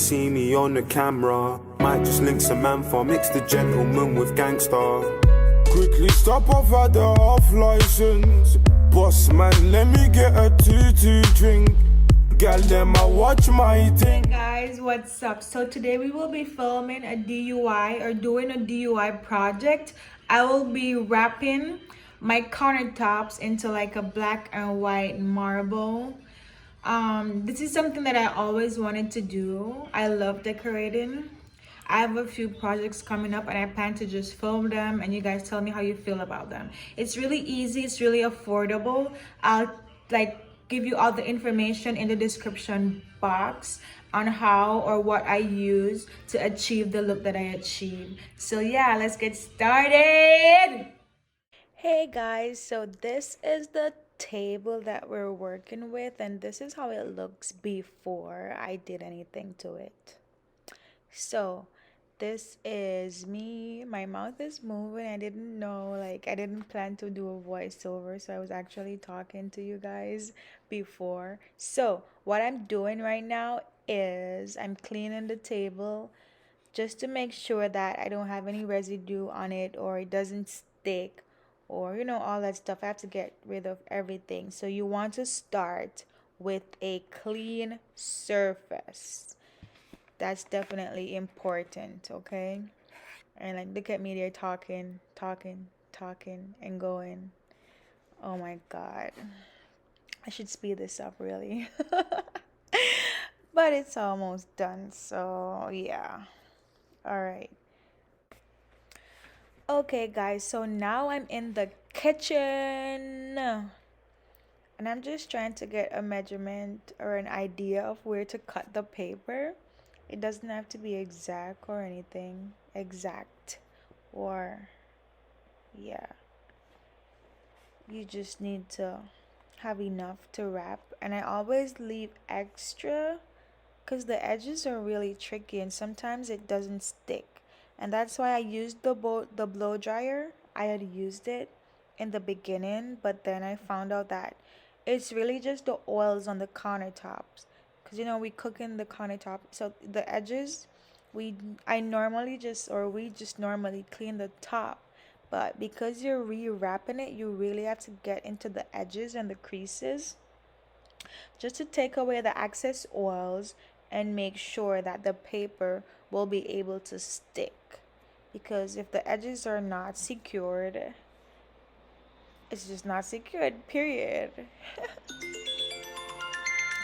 see me on the camera. Might just link some manfa, mix the gentleman with gangster. Quickly stop off at the off license. Boss man, let me get a 2-2 drink. Girl, them I watch my thing. Hey guys, what's up? So today we will be filming a DUI or doing a DUI project. I will be wrapping my countertops into like a black and white marble. This is something that I always wanted to do. I love decorating. I have a few projects coming up and I plan to just film them and you guys tell me how you feel about them. It's really easy, it's really affordable. I'll like give you all the information in the description box on how or what I use to achieve the look that I achieved. So yeah, let's get started. Hey guys, so this is the table that we're working with and this is how it looks before I did anything to it. So this is me. My mouth is moving. I didn't know, like, I didn't plan to do a voiceover, so I was actually talking to you guys before. So what I'm doing right now is I'm cleaning the table just to make sure that I don't have any residue on it or it doesn't stick or all that stuff. I have to get rid of everything. So you want to start with a clean surface. That's definitely important, okay? And like look at me there talking and going. Oh my god. I should speed this up really. But it's almost done, so yeah. All right. Okay, guys, so now I'm in the kitchen. And I'm just trying to get a measurement or an idea of where to cut the paper. It doesn't have to be exact or anything. Exact. Or, yeah. You just need to have enough to wrap. And I always leave extra because the edges are really tricky and sometimes it doesn't stick. And that's why I used the blow dryer. I had used it in the beginning, but then I found out that it's really just the oils on the countertops. Because we cook in the countertop. So the edges, we just normally clean the top. But because you're rewrapping it, you really have to get into the edges and the creases just to take away the excess oils and make sure that the paper will be able to stick. Because if the edges are not secured, it's just not secured, period.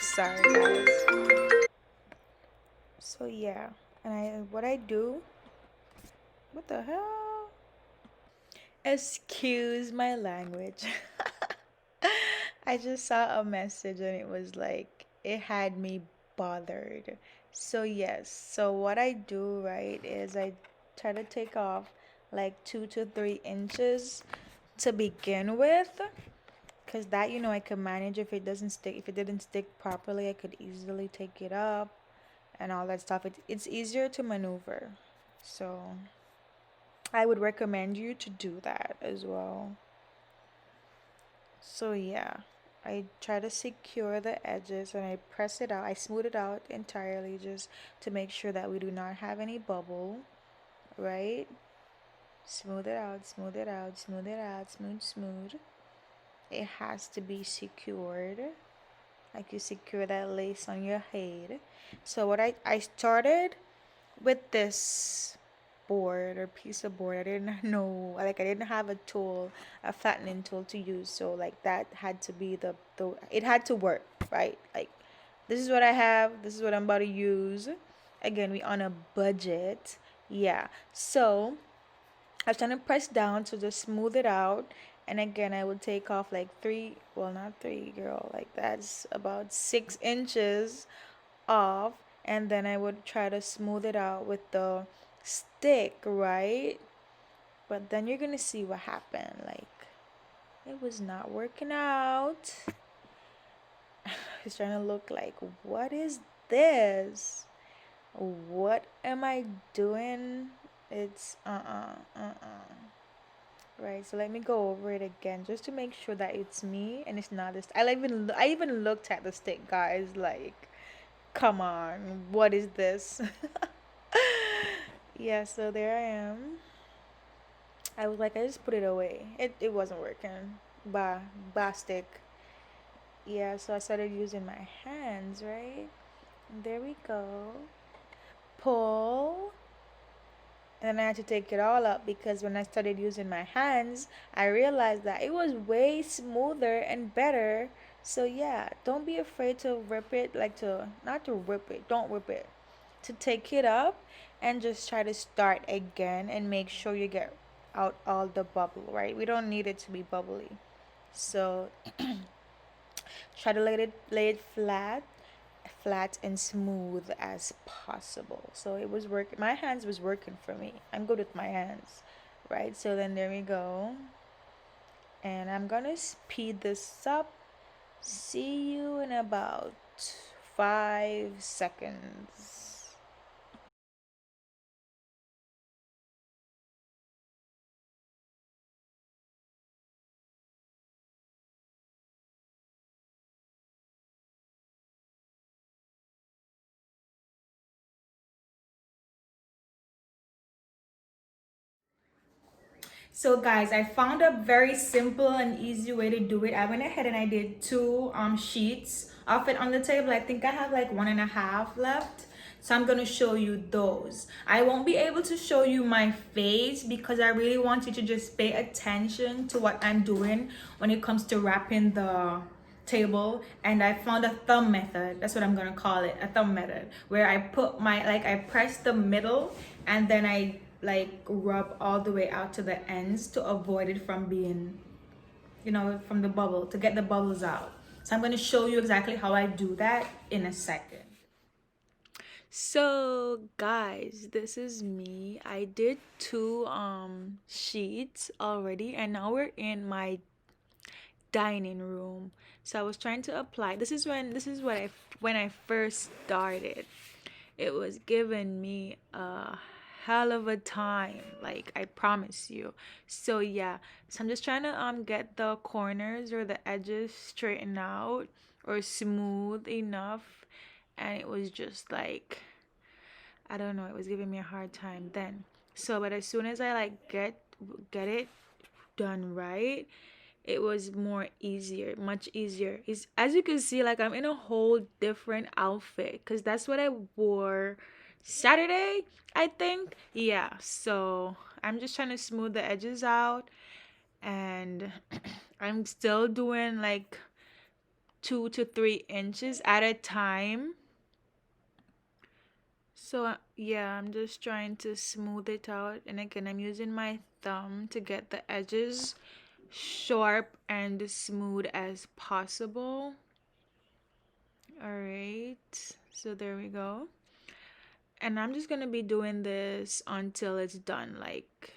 Sorry guys. So yeah, and what I do, what the hell? Excuse my language. I just saw a message and it was like, it had me bothered. So yes, so what I do, right, is I try to take off like 2 to 3 inches to begin with. Because that, I can manage if it doesn't stick. If it didn't stick properly, I could easily take it up and all that stuff. It's easier to maneuver. So I would recommend you to do that as well. So yeah, I try to secure the edges and I press it out. I smooth it out entirely just to make sure that we do not have any bubble, right? Smooth it out, smooth it out, smooth it out, smooth. It has to be secured. Like you secure that lace on your head. So what I started with this board or piece of board. I didn't know, like I didn't have a tool, a flattening tool to use. So like that had to be the it had to work, right? Like this is what I have, this is what I'm about to use. Again, we on a budget. Yeah. So I was trying to press down to just smooth it out. And again, I would take off like not three, girl, like that's about 6 inches off. And then I would try to smooth it out with the stick, right? But then you're gonna see what happened. Like, it was not working out. It's trying to look like, what is this? What am I doing? It's right, so let me go over it again just to make sure that it's me and it's not this. I even looked at the stick, guys. Like, Come on, what is this? Yeah, so there I am. I was like, I just put it away. It wasn't working. Bastic. Yeah, so I started using my hands, right? There we go. Pull. And then I had to take it all up because when I started using my hands, I realized that it was way smoother and better. So yeah, don't be afraid to rip it, like to not to rip it, don't rip it. To take it up and just try to start again and make sure you get out all the bubble, right? We don't need it to be bubbly. So try to lay it flat and smooth as possible. So it was working. My hands was working for me. I'm good with my hands, right? So then there we go. And I'm gonna speed this up. See you in about 5 seconds. So guys, I found a very simple and easy way to do it. I went ahead and I did two sheets of it on the table. I think I have like one and a half left. So I'm gonna show you those. I won't be able to show you my face because I really want you to just pay attention to what I'm doing when it comes to wrapping the table. And I found a thumb method. That's what I'm gonna call it, a thumb method, where I put my, like, I press the middle and then I like rub all the way out to the ends to avoid it from being, from the bubble, to get the bubbles out. So I'm going to show you exactly how I do that in a second. So guys, this is me. I did two sheets already and now we're in my dining room. So I was trying to apply. When I first started. It was giving me a hell of a time, like I promise you. So yeah, so I'm just trying to get the corners or the edges straightened out or smooth enough, and it was just like, I don't know, it was giving me a hard time then. So but as soon as I like get it done right, it was more easier, much easier. Is, as you can see, like I'm in a whole different outfit because that's what I wore Saturday, I think. Yeah, so I'm just trying to smooth the edges out, and I'm still doing like 2 to 3 inches at a time. So yeah, I'm just trying to smooth it out, and again I'm using my thumb to get the edges sharp and smooth as possible. All right, so there we go. And I'm just gonna be doing this until it's done. Like,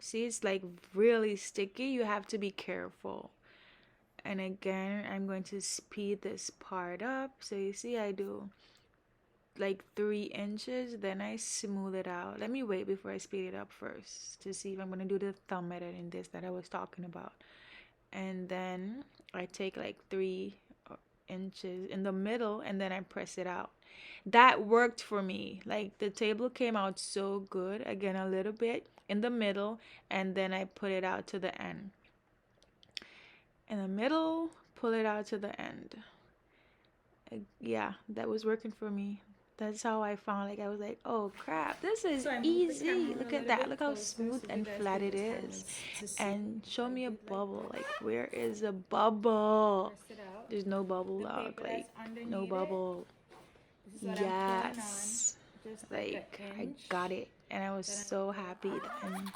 see, it's like really sticky. You have to be careful. And again, I'm going to speed this part up. So you see, I do like 3 inches, then I smooth it out. Let me wait before I speed it up first to see if I'm gonna do the thumb method in this that I was talking about. And then I take like 3 inches in the middle and then I press it out. That worked for me. Like the table came out so good. Again, a little bit in the middle and then I put it out to the end. In the middle, pull it out to the end. Yeah, that was working for me. That's how I found, like, I was like, oh crap, this is easy. Look at that. Look how smooth and flat it is. And show me a bubble. Like, where is a bubble? There's no bubble, dog. Like, no bubble. Yes. Like, I got it. And I was so happy. And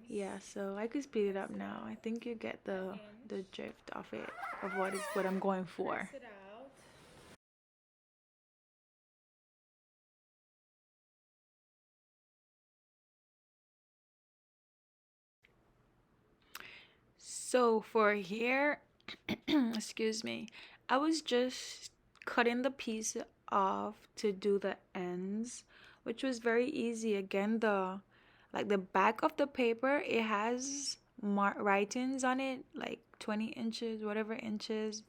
yeah, so I could speed it up now. I think you get the drift of it, of what I'm going for. So for here, excuse me, I was just cutting the piece off to do the ends, which was very easy. Again, the back of the paper, it has writings on it, like 20 inches, whatever inches.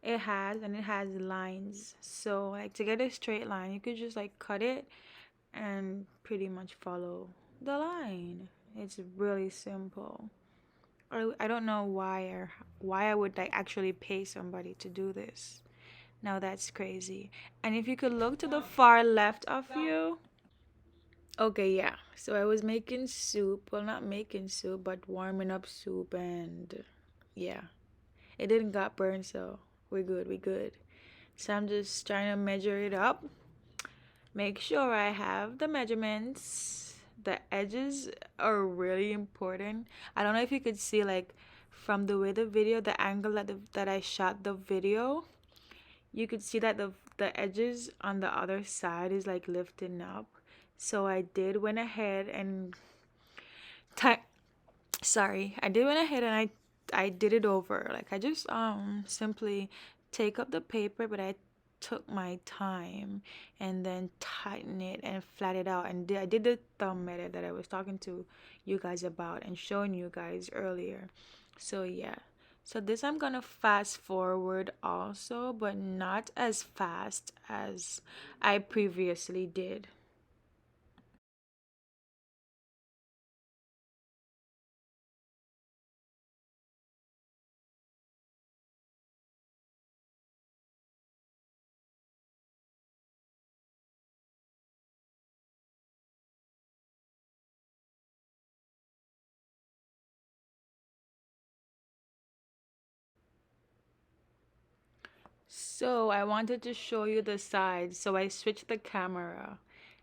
it has lines. So like to get a straight line, you could just like cut it and pretty much follow the line. It's really simple. I don't know why I would like actually pay somebody to do this. Now that's crazy. And if you could look to the far left of you. Okay, yeah. So I was making soup. Well, not making soup, but warming up soup, and yeah. It didn't got burned, so we're good, we good. So I'm just trying to measure it up. Make sure I have the measurements. The edges are really important. I don't know if you could see like from the way the video, the angle that I shot the video, you could see that the edges on the other side is like lifting up. So I did went ahead and I did went ahead and I did it over. Like I just simply take up the paper, but I took my time and then tighten it and flat it out, and I did the thumb method that I was talking to you guys about and showing you guys earlier. So yeah. So this I'm gonna fast forward also, but not as fast as I previously did. So I wanted to show you the sides, so I switched the camera.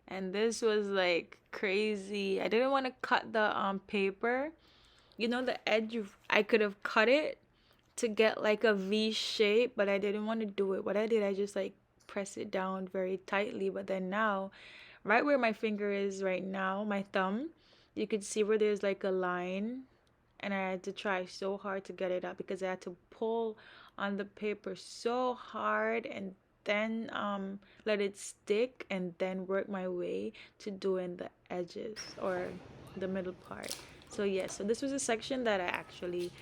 And this was like crazy. I didn't want to cut the paper. You know the edge, I could have cut it to get like a V shape, but I didn't want to do it. What I did, I just like press it down very tightly. But then now, right where my finger is right now, my thumb, you could see where there's like a line, and I had to try so hard to get it up because I had to pull on the paper so hard and then let it stick and then work my way to doing the edges or the middle part. So yeah, so this was a section that I actually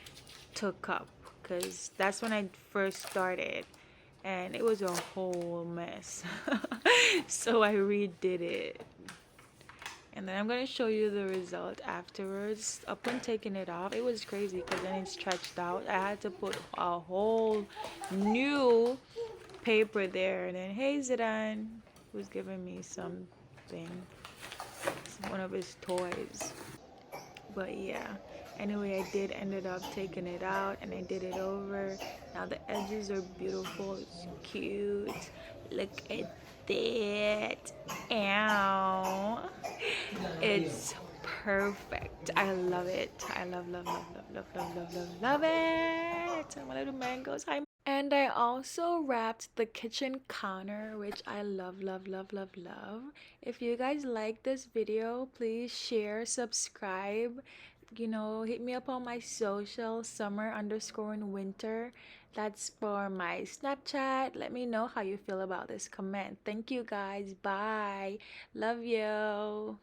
took up because that's when I first started and it was a whole mess. So I redid it. And then I'm going to show you the result afterwards. Up when taking it off, it was crazy because then it stretched out. I had to put a whole new paper there. And then, hey, Zidane was giving me something, one of his toys. But yeah, anyway, I did ended up taking it out and I did it over. Now the edges are beautiful. It's cute. Look at that. Ow. It's perfect. I love it. I love, love, love, love, love, love, love, love, love it. My little mangoes. Hi. And I also wrapped the kitchen counter, which I love, love, love, love, love. If you guys like this video, please share, subscribe. Hit me up on my social, summer underscore in winter. That's for my Snapchat. Let me know how you feel about this comment. Thank you guys. Bye. Love you.